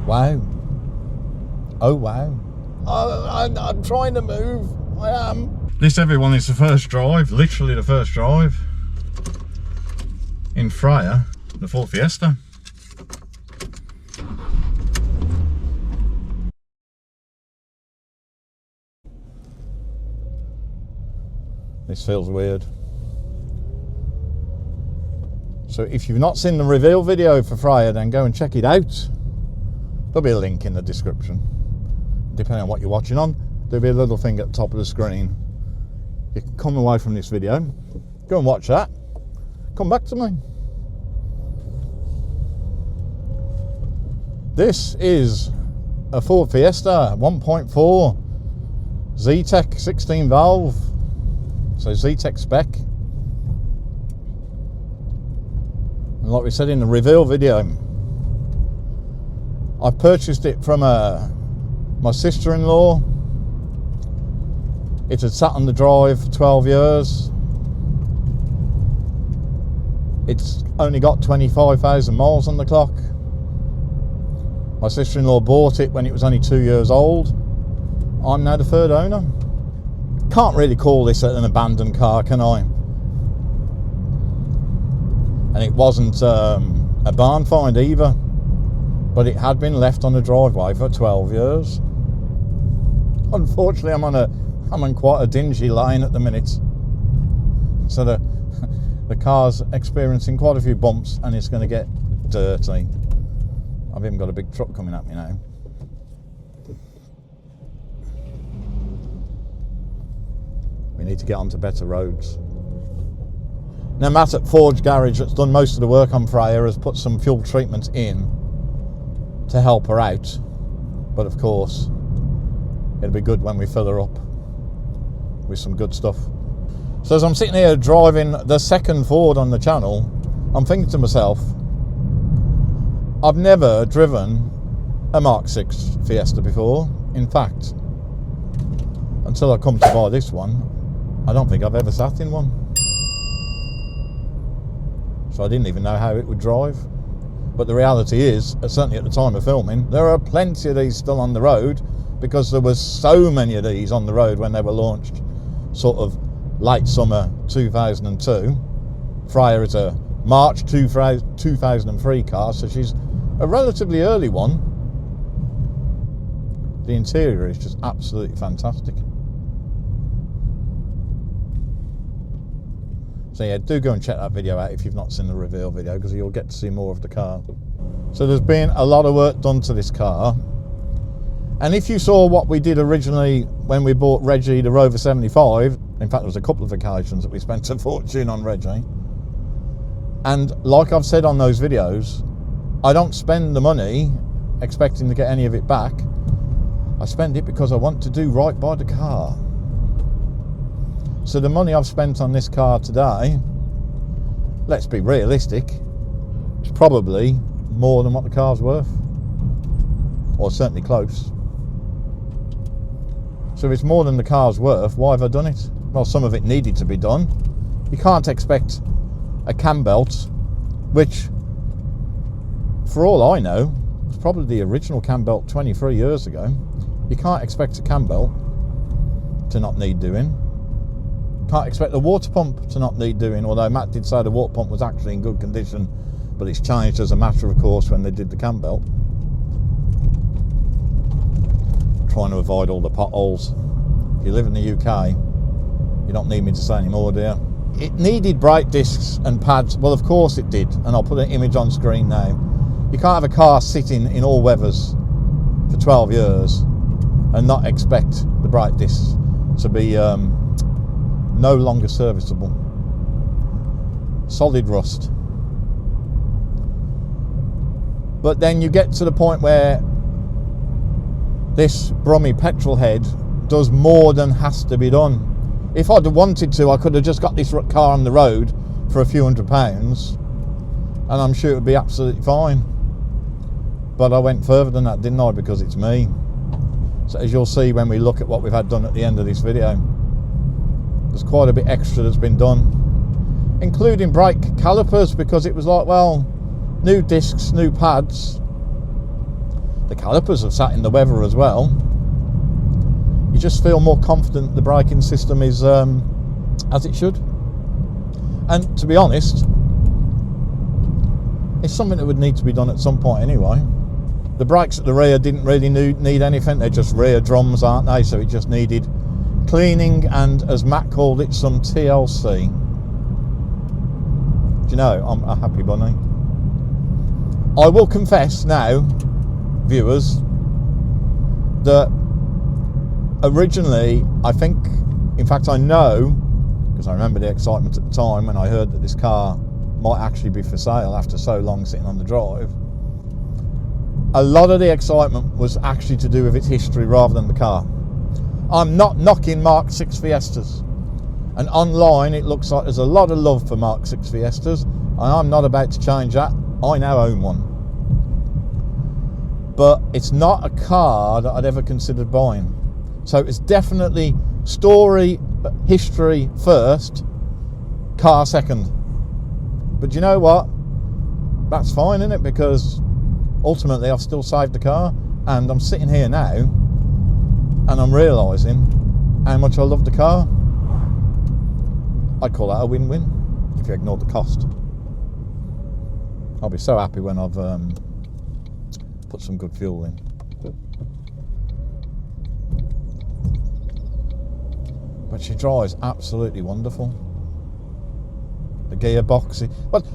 Wow. Oh, wow. I'm trying to move. I am. This, everyone, is the first drive, literally the first drive in Freya, the Ford Fiesta. This feels weird. So if you've not seen the reveal video for Freya, then go and check it out. There'll be a link in the description. Depending on what you're watching on, there'll be a little thing at the top of the screen. You can come away from this video, go and watch that, come back to me. This is a Ford Fiesta 1.4 Z-Tech 16 valve, so Z-Tech spec. And like we said in the reveal video, I purchased it from my sister-in-law. It had sat on the drive for 12 years. It's only got 25,000 miles on the clock. My sister-in-law bought it when it was only 2 years old. I'm now the third owner. Can't really call this an abandoned car, can I? And it wasn't a barn find either, but it had been left on the driveway for 12 years. Unfortunately, I'm on quite a dingy lane at the minute, so the car's experiencing quite a few bumps and it's going to get dirty. I've even got a big truck coming at me now. We need to get onto better roads. Now, Matt at Ford's garage, that's done most of the work on Freya, has put some fuel treatment in to help her out, but of course it'll be good when we fill her up with some good stuff. So as I'm sitting here driving the second Ford on the channel, I'm thinking to myself, I've never driven a Mk6 Fiesta before. In fact, until I come to buy this one, I don't think I've ever sat in one. So I didn't even know how it would drive. But the reality is, certainly at the time of filming, there are plenty of these still on the road, because there was so many of these on the road when they were launched, sort of late summer 2002. Freya is a March 2003 car, so she's a relatively early one. The interior is just absolutely fantastic. So yeah, do go and check that video out if you've not seen the reveal video, because you'll get to see more of the car. So there's been a lot of work done to this car. And if you saw what we did originally when we bought Reggie the Rover 75, in fact there was a couple of occasions that we spent a fortune on Reggie. And like I've said on those videos, I don't spend the money expecting to get any of it back. I spend it because I want to do right by the car. So the money I've spent on this car today, let's be realistic, it's probably more than what the car's worth, or certainly close. So if it's more than the car's worth, why have I done it? Well, some of it needed to be done. You can't expect a cam belt, which, for all I know, was probably the original cam belt 23 years ago. You can't expect a cam belt to not need doing. Can't expect the water pump to not need doing, although Matt did say the water pump was actually in good condition, but it's changed as a matter of course when they did the cam belt. Trying to avoid all the potholes. If you live in the UK, you don't need me to say any more, do you? It needed brake discs and pads. Well, of course it did, and I'll put an image on screen now. You can't have a car sitting in all weathers for 12 years and not expect the brake discs to be no longer serviceable. Solid rust. But then you get to the point where this Brummy petrol head does more than has to be done. If I'd wanted to, I could have just got this car on the road for a few £100s and I'm sure it would be absolutely fine. But I went further than that, didn't I? Because it's me. So as you'll see when we look at what we've had done at the end of this video, there's quite a bit extra that's been done, including brake calipers, because it was like, well, new discs, new pads. The calipers have sat in the weather as well. You just feel more confident the braking system is as it should. And to be honest, it's something that would need to be done at some point anyway. The brakes at the rear didn't really need anything. They're just rear drums, aren't they? So it just needed cleaning and, as Matt called it, some TLC. Do you know, I'm a happy bunny. I will confess now, viewers, that originally, I think, in fact I know, because I remember the excitement at the time when I heard that this car might actually be for sale after so long sitting on the drive. A lot of the excitement was actually to do with its history rather than the car. I'm not knocking Mk6 Fiestas, and online it looks like there's a lot of love for Mk6 Fiestas, and I'm not about to change that. I now own one. But it's not a car that I'd ever considered buying. So it's definitely story, history first, car second. But you know what? That's fine, isn't it? Because ultimately I've still saved the car, and I'm sitting here now and I'm realising how much I love the car. I'd call that a win-win if you ignore the cost. I'll be so happy when I've put some good fuel in. But she drives absolutely wonderful. The gearbox. But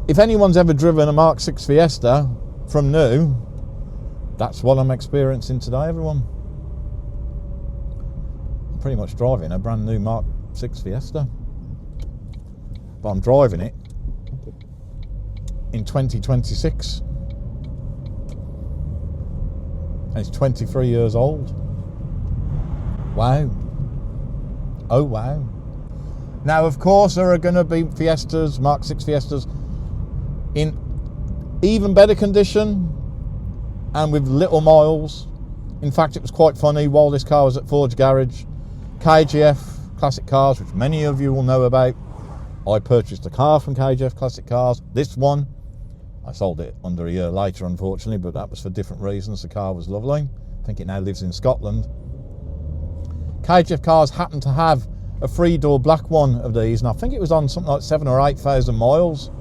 if anyone's ever driven a Mk6 Fiesta from new, that's what I'm experiencing today, everyone. I'm pretty much driving a brand new Mk6 Fiesta. But I'm driving it in 2026. And it's 23 years old. Wow. Oh wow. Now of course there are going to be Fiestas, Mk6 Fiestas, in even better condition and with little miles. In fact, it was quite funny, while this car was at Ford's garage, KGF Classic Cars, which many of you will know about, I purchased a car from KGF Classic Cars. This one, I sold it under a year later unfortunately, but that was for different reasons. The car was lovely. I think it now lives in Scotland. KGF Cars happened to have a 3-door black one of these, and I think it was on something like 7,000 or 8,000 miles.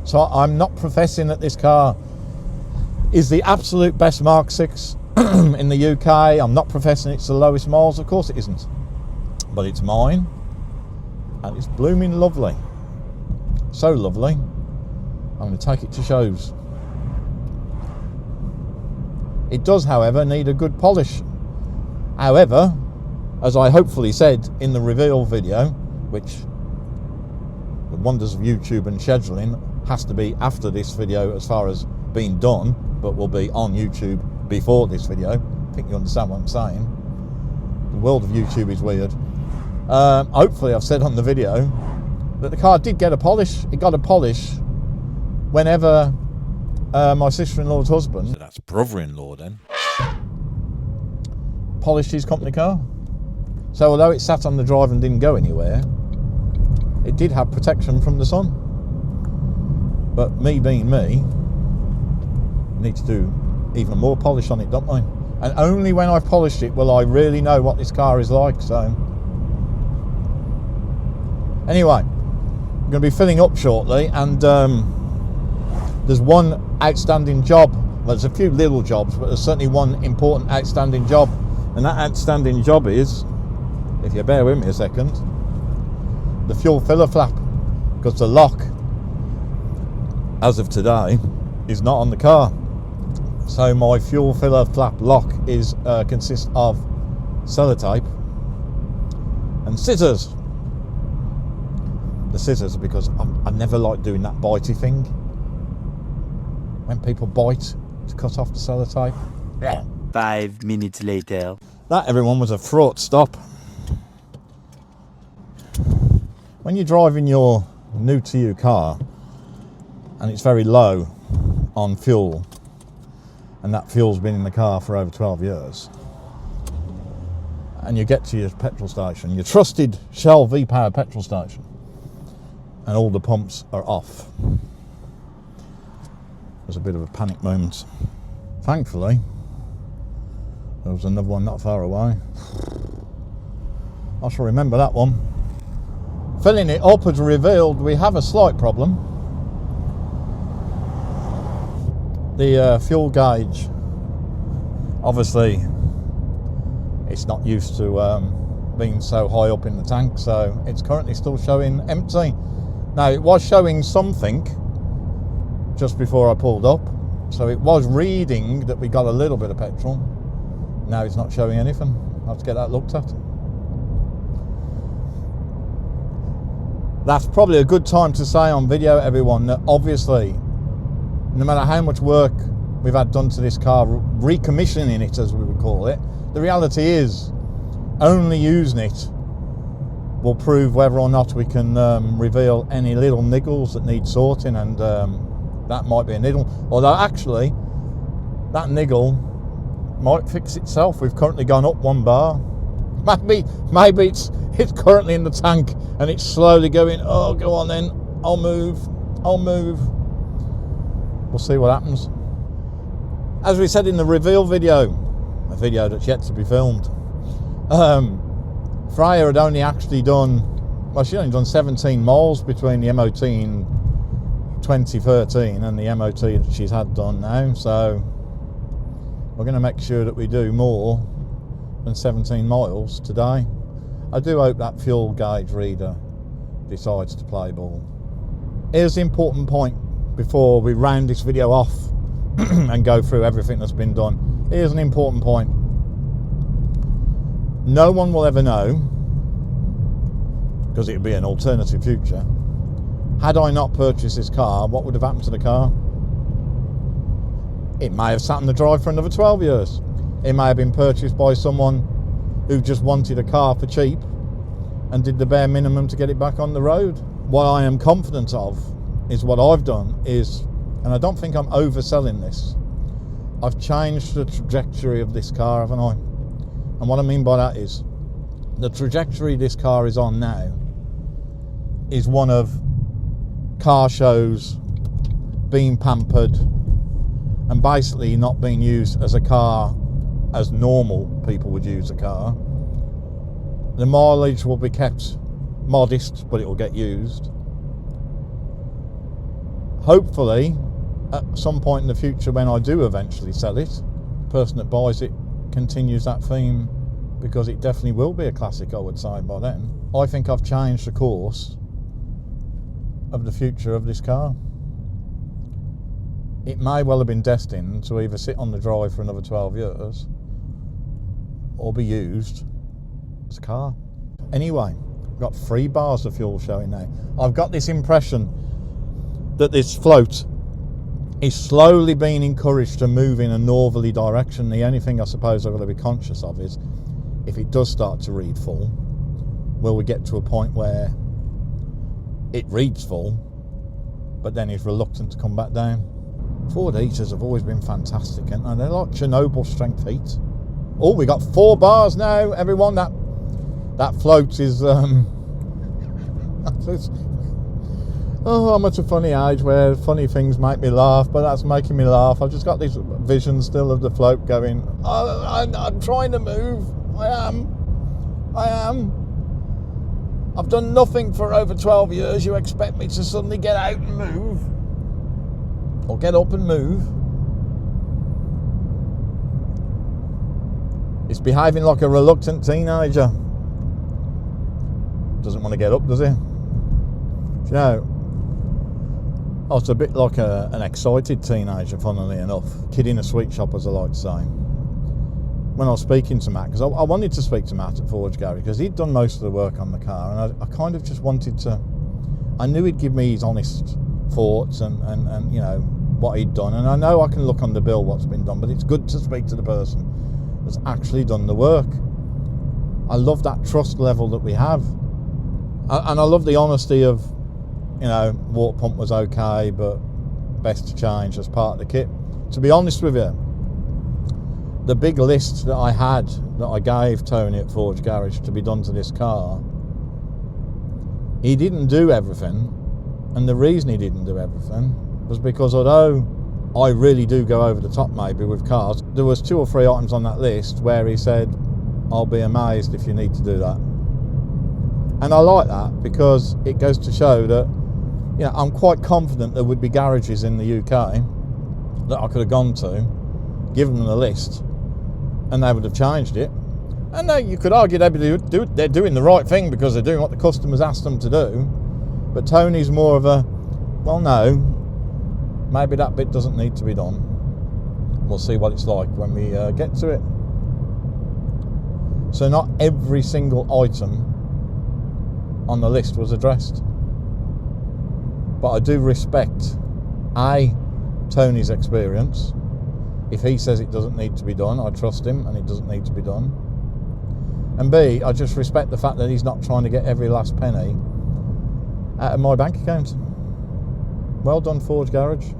So I'm not professing that this car is the absolute best Mk6 in the UK. I'm not professing it's the lowest miles. Of course it isn't. But it's mine, and it's blooming lovely. So lovely. I'm going to take it to shows. It does, however, need a good polish. However, as I hopefully said in the reveal video, which the wonders of YouTube and scheduling has to be after this video as far as being done, but will be on YouTube before this video. I think you understand what I'm saying. The world of YouTube is weird. Hopefully I've said on the video that the car did get a polish. It got a polish whenever my sister-in-law's husband, so that's brother-in-law then, polished his company car. So although it sat on the drive and didn't go anywhere, it did have protection from the sun. But me being me, need to do even more polish on it, don't I? And only when I've polished it will I really know what this car is like. So anyway, I'm going to be filling up shortly, and there's one outstanding job. Well, there's a few little jobs, but there's certainly one important outstanding job, and that outstanding job is, if you bear with me a second, the fuel filler flap, because the lock, as of today, is not on the car. So my fuel filler flap lock is consists of sellotape and scissors. The scissors, because I never like doing that bitey thing. When people bite to cut off the sellotape. Yeah. 5 minutes later. That, everyone, was a fraught stop. When you're driving your new to you car and it's very low on fuel, and that fuel's been in the car for over 12 years, and you get to your petrol station, your trusted Shell V-Power petrol station, and all the pumps are off, there's a bit of a panic moment. Thankfully, there was another one not far away. I shall remember that one. Filling it up has revealed we have a slight problem. The fuel gauge, obviously, it's not used to being so high up in the tank, so it's currently still showing empty. Now, it was showing something just before I pulled up, so it was reading that we got a little bit of petrol. Now it's not showing anything. I'll have to get that looked at. That's probably a good time to say on video, everyone, that obviously, no matter how much work we've had done to this car, recommissioning it as we would call it, the reality is only using it will prove whether or not we can reveal any little niggles that need sorting, and that might be a niggle. Although actually, that niggle might fix itself. We've currently gone up 1 bar. Maybe it's currently in the tank and it's slowly going, oh, go on then, I'll move. We'll see what happens. As we said in the reveal video, a video that's yet to be filmed, Freya had only actually done, well, she'd only done 17 miles between the MOT in 2013 and the MOT that she's had done now, so we're going to make sure that we do more than 17 miles today. I do hope that fuel gauge reader decides to play ball. Here's the important point before we round this video off and go through everything that's been done. Here's an important point. No one will ever know, because it would be an alternative future. Had I not purchased this car, what would have happened to the car? It may have sat in the drive for another 12 years. It may have been purchased by someone who just wanted a car for cheap and did the bare minimum to get it back on the road. What I am confident of is what I've done is, and I don't think I'm overselling this, I've changed the trajectory of this car, haven't I? And what I mean by that is, the trajectory this car is on now is one of car shows, being pampered, and basically not being used as a car as normal people would use a car. The mileage will be kept modest, but it will get used. Hopefully, at some point in the future when I do eventually sell it, the person that buys it continues that theme, because it definitely will be a classic, I would say, by then. I think I've changed the course of the future of this car. It may well have been destined to either sit on the drive for another 12 years or be used as a car. Anyway, I've got 3 bars of fuel showing now. I've got this impression that this float is slowly being encouraged to move in a northerly direction. The only thing I suppose I've got to be conscious of is, if it does start to read full, will we get to a point where it reads full, but then is reluctant to come back down? Ford heaters have always been fantastic, and they're like Chernobyl strength heat. Oh, we got 4 bars now, everyone. That float is oh, I'm at a funny age where funny things make me laugh, but that's making me laugh. I've just got this vision still of the float going, oh, I'm trying to move. I am. I've done nothing for over 12 years. You expect me to suddenly get out and move? Or get up and move? It's behaving like a reluctant teenager. Doesn't want to get up, does he? You know, oh, it's a bit like an excited teenager, funnily enough. Kid in a sweet shop, as I like to say. When I was speaking to Matt, because I wanted to speak to Matt at Ford Garage, because he'd done most of the work on the car, and I kind of just wanted to, I knew he'd give me his honest thoughts and you know, what he'd done, and I know I can look on the bill what's been done, but it's good to speak to the person that's actually done the work. I love that trust level that we have, and I love the honesty of, you know, water pump was okay, but best to change as part of the kit. To be honest with you, the big list that I had, that I gave Tony at Ford Garage to be done to this car, he didn't do everything, and the reason he didn't do everything was because although I really do go over the top maybe with cars. There was 2 or 3 items on that list where he said, I'll be amazed if you need to do that. And I like that because it goes to show that, you know, I'm quite confident there would be garages in the UK that I could have gone to, given them the list, and they would have changed it. And you could argue they're doing the right thing because they're doing what the customers asked them to do. But Tony's more of a, well, no, maybe that bit doesn't need to be done. We'll see what it's like when we get to it. So not every single item on the list was addressed. But I do respect Tony's experience. If he says it doesn't need to be done, I trust him and it doesn't need to be done. And B, I just respect the fact that he's not trying to get every last penny out of my bank account. Well done, Ford Garage.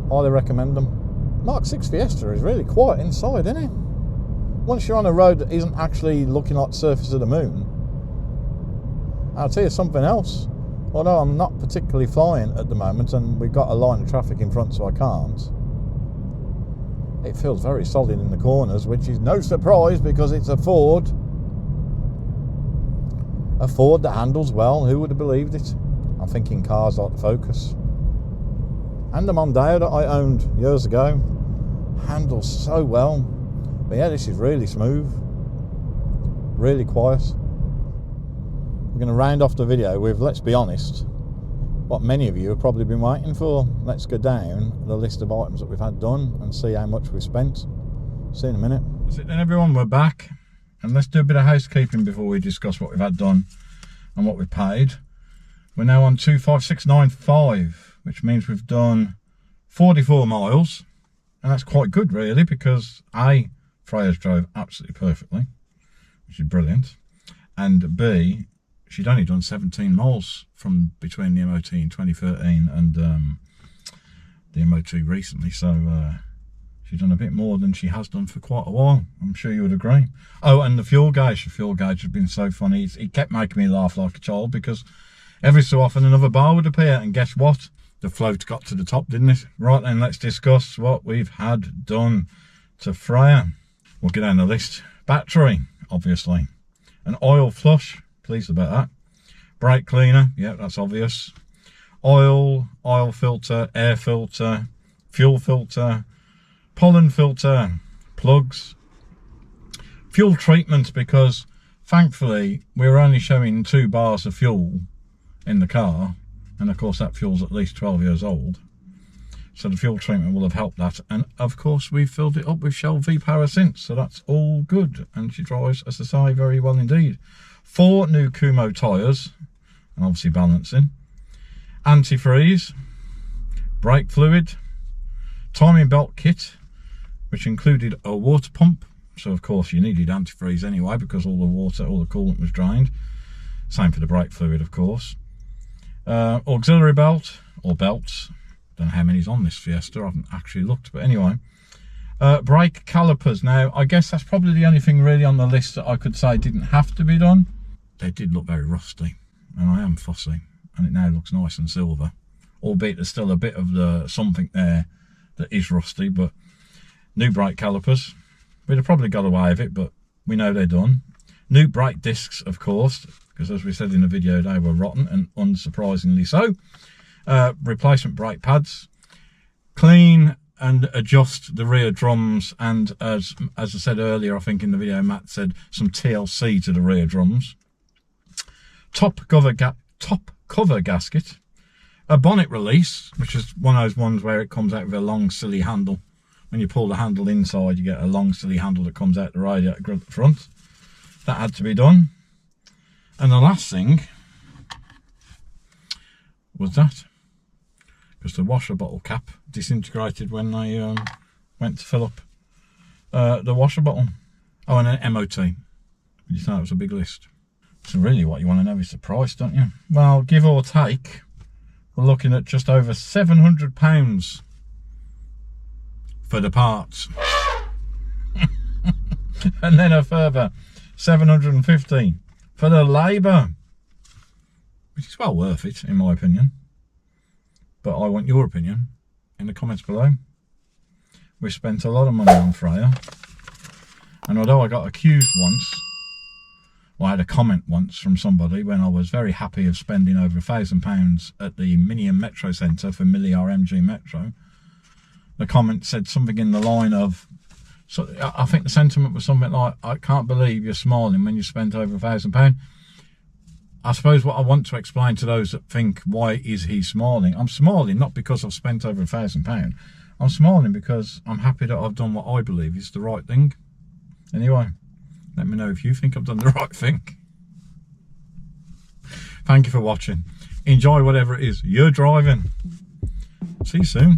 Highly recommend them. Mk6 Fiesta is really quiet inside, isn't it? Once you're on a road that isn't actually looking like the surface of the moon, I'll tell you something else. Although I'm not particularly flying at the moment and we've got a line of traffic in front so I can't, it feels very solid in the corners, which is no surprise because it's a Ford. A Ford that handles well, who would have believed it? I'm thinking cars like the Focus. And the Mondeo that I owned years ago handles so well. But yeah, this is really smooth, really quiet. We're going to round off the video with, let's be honest, what many of you have probably been waiting for. Let's go down the list of items that we've had done and see how much we've spent. See you in a minute. That's it then, everyone, we're back. And let's do a bit of housekeeping before we discuss what we've had done and what we've paid. We're now on 25695, which means we've done 44 miles. And that's quite good, really, because A, Freya's drove absolutely perfectly, which is brilliant. And B, she'd only done 17 miles from between the MOT in 2013 and the MOT recently. So she's done a bit more than she has done for quite a while. I'm sure you would agree. Oh, and the fuel gauge has been so funny. It kept making me laugh like a child because every so often another bar would appear, and guess what? The float got to the top, didn't it? Right then, let's discuss what we've had done to Freya. We'll get down the list. Battery, obviously. An oil flush, pleased about that. Brake cleaner, yeah, that's obvious. Oil filter, air filter, fuel filter, pollen filter, plugs. Fuel treatment, because thankfully we were only showing 2 bars of fuel in the car, and of course that fuel's at least 12 years old, so the fuel treatment will have helped that. And of course we've filled it up with Shell V-Power since, so that's all good, and she drives, as I say, very well indeed. 4 new Kumo tyres, and obviously balancing. Antifreeze, brake fluid, timing belt kit, which included a water pump, so of course you needed antifreeze anyway because all the water, all the coolant was drained. Same for the brake fluid, of course. Auxiliary belt, or belts, don't know how many's on this Fiesta, I haven't actually looked, but anyway. Brake calipers. Now I guess that's probably the only thing really on the list that I could say didn't have to be done. They did look very rusty, and I am fussy, and it now looks nice and silver, albeit there's still a bit of the something there that is rusty. But new brake calipers, we'd have probably got away with it, but we know they're done. New brake discs, of course, because as we said in the video, they were rotten, and unsurprisingly so. Replacement brake pads, clean and adjust the rear drums, and as I said earlier, I think in the video, Matt said some TLC to the rear drums. Top cover gasket, a bonnet release, which is one of those ones where it comes out with a long silly handle. When you pull the handle inside, you get a long silly handle that comes out the radiator grill at the front. That had to be done. And the last thing was that, because the washer bottle cap disintegrated when I went to fill up the washer bottle. Oh, and an MOT. You thought it was a big list. So really what you want to know is the price, don't you? Well, give or take, we're looking at just over £700 for the parts. And then a further 750 for the labour, which is well worth it in my opinion, but I want your opinion. in the comments below. We spent a lot of money on Freya, and although I got accused once, well, I had a comment once from somebody when I was very happy of spending over £1,000 at the Minium Metro Centre for Millie RMG Metro. The comment said something in the line of, so I think the sentiment was something like, I can't believe you're smiling when you spent over £1,000. I suppose what I want to explain to those that think, why is he smiling? I'm smiling not because I've spent over £1,000. I'm smiling because I'm happy that I've done what I believe is the right thing. Anyway, let me know if you think I've done the right thing. Thank you for watching. Enjoy whatever it is you're driving. See you soon.